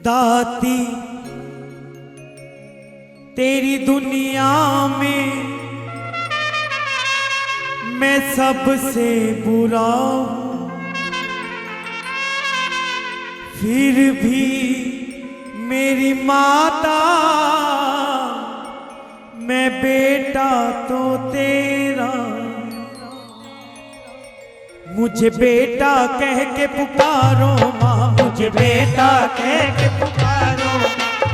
दाती तेरी दुनिया में मैं सबसे बुरा हूं, फिर भी मेरी माता मैं बेटा तो तेरा। मुझे बेटा कह के पुकारो माँ, मुझे बेटा कह के पुकारो,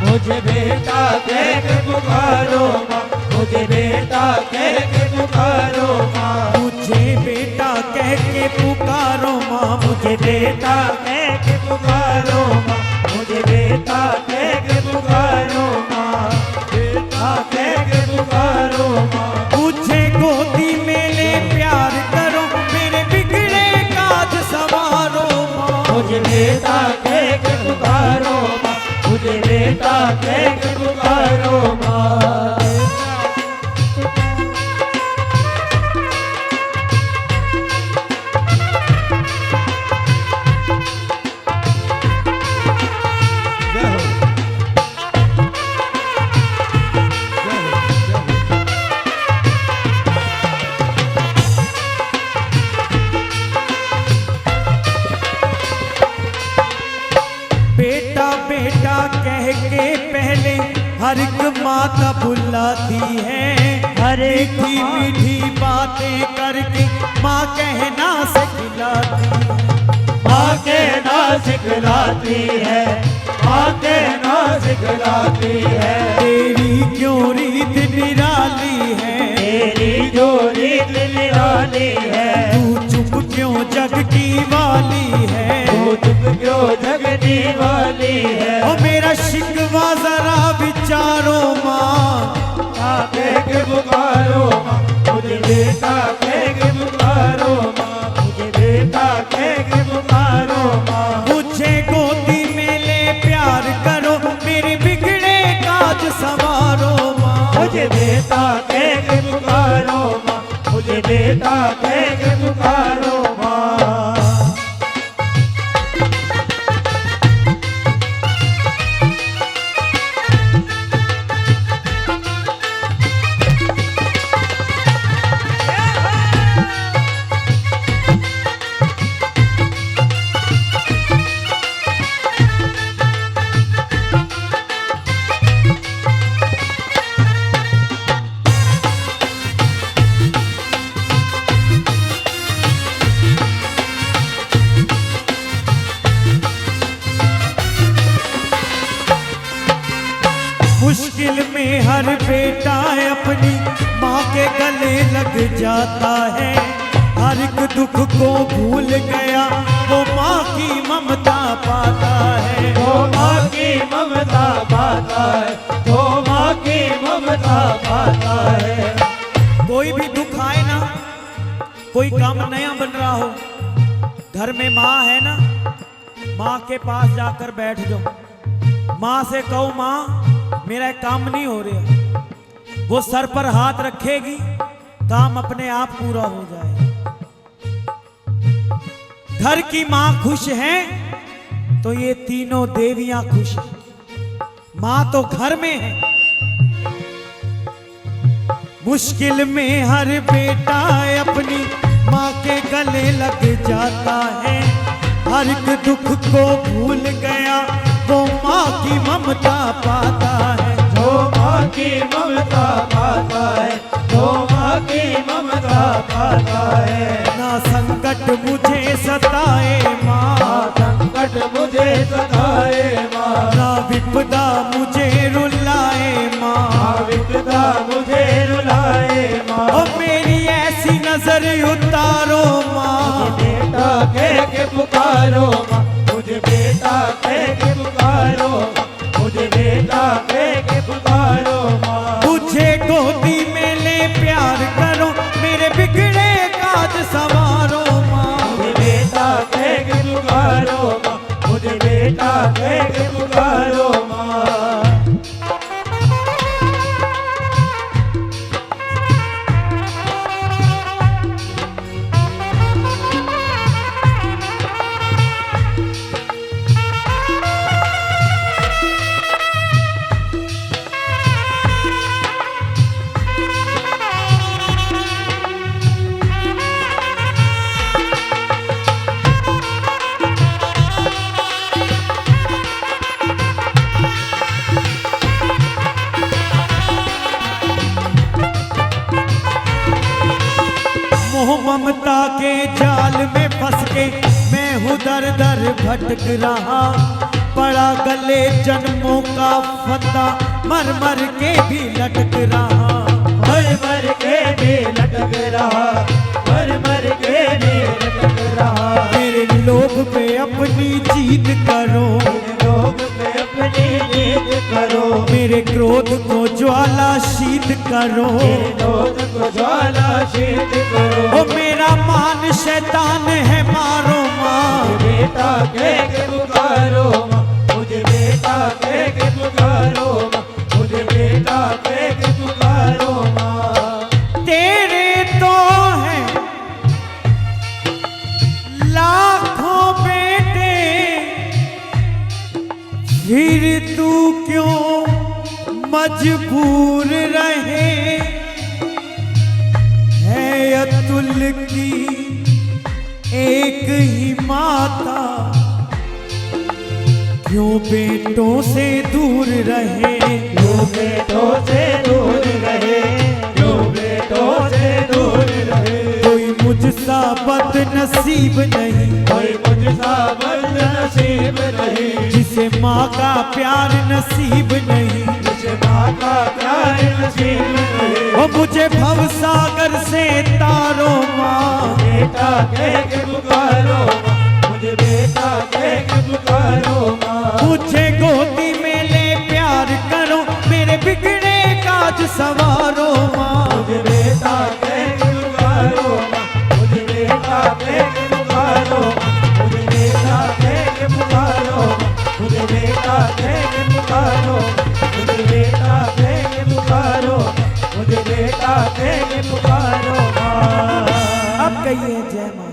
मुझे बेटा कह के पुकारो माँ, मुझे बेटा कह के पुकारो माँ, मुझे बेटा कह के पुकारो माँ, मुझे बेटा कह के पुकारो माँ, मुझे बेटा कह के पुकारो माँ, बेटा कह के पुकारो माँ। मुझे गोदी में ले प्यार करो, मेरे बिगड़े काज संवारो माँ, मुझे बेटा कह के पुकारो माँ, मुझे बेटा कह के पुकारो माँ। बेटा बेटा कह के पहले हर एक माता बुलाती है, हर एक मीठी मीठी बातें करके माँ कहना सिखलाती है, माँ कहना सिखलाती है, माँ कहना सिखलाती है। तेरी क्यों रीत निराली है, तेरी जो रीत निराली है, तू चुप क्यों जग की वाली है, तू चुप क्यों जगने वाली है। ओ मेरा शिकवा जरा विचारो माँ, कह के पुकारो माँ, मुझे बेटा कह के पुकारो माँ, मुझे बेटा कह के पुकारो माँ। मुझे गोदी में ले प्यार करो, मेरे बिगड़े काज संवारो माँ, मुझे बेटा कह के पुकारो माँ, मुझे बेटा कह के पुकारो माँ। मुश्किल में हर बेटा अपनी माँ के गले लग जाता है, हर एक दुख को भूल गया वो माँ की ममता पाता है, वो माँ की ममता पाता है, वो माँ की ममता पाता है। कोई भी दुख आए ना, कोई काम नया बन रहा हो, घर में माँ है ना, माँ के पास जाकर बैठ जाओ, माँ से कहो माँ मेरा काम नहीं हो रहा, वो सर पर हाथ रखेगी, काम अपने आप पूरा हो जाएगा। घर की माँ खुश है तो ये तीनों देवियां खुश हैं, माँ तो घर में है। मुश्किल में हर बेटा अपनी माँ के गले लग जाता है, हर एक दुख को भूल गया वो माँ की ममता पाता है, जो माँ की ममता पाता है, जो माँ की ममता पाता है। ना संकट मुझे सताए माँ, ना संकट मुझे सताए माँ, ना विपदा मुझे रुलाए माँ, ना विपदा मुझे रुलाए माँ। ओ मेरी ऐसी नजर उतारो माँ, मुझे बेटा कह के पुकारो माँ, मुझे बेटा कह के पुकारो माँ, मुझे बेटा कह के पुकारो माँ। मुझे गोदी में ले प्यार करो, मेरे बिगड़े काज संवारो माँ, मुझे बेटा कह के पुकारो माँ, मुझे बेटा कह के पुकारो माँ। ममता के जाल में फंस के मैं हूँ दर दर भटक रहा, पड़ा गले जन्मों का फंदा, मर मर के भी लटक रहा, मर मर के भी लटक रहा, मर मर के भी लटक रहा। मेरे लोभ पे अपनी जीत करो, लोग पे अपनी जीत करो, मेरे क्रोध को ज्वाला शीत करो, लोग को ज्वाला शीत करो। ओ मेरा मान शैतान है मारो माँ, बेटा कह के पुकारो माँ, मुझे बेटा कह के पुकारो माँ, मुझे बेटा कह के पुकारो माँ। तेरे तो हैं लाखों बेटे, फिर तू क्यों मजबूर रहे, है अतुल की एक ही माता, क्यों बेटों से दूर रहे, जो बेटों से दूर रहे, जो बेटों से दूर रहे। कोई मुझसा बदनसीब नहीं, कोई मुझसा बदनसीब नहीं, जिसे माँ का प्यार नसीब नहीं, जिसे माँ का प्यार नसीब नहीं। वो मुझे भवसागर से तारो माँ, बेटा कह के पुकारो माँ, मुझे बेटा कह के पुकारो माँ। मुझे गोदी में ले प्यार करो, मेरे बिगड़े काज सवारो माँ, मुझे बेटा कह के पुकारो माँ, मुझे बेटा कह के पुकारो माँ, मुझे बेटा कह के पुकारो माँ, मुझे बेटा कह के पुकारो, मुझे बेटा कह के पुकारो, मुझे बेटा कह के पुकारो माँ। अब कहिए जय माँ।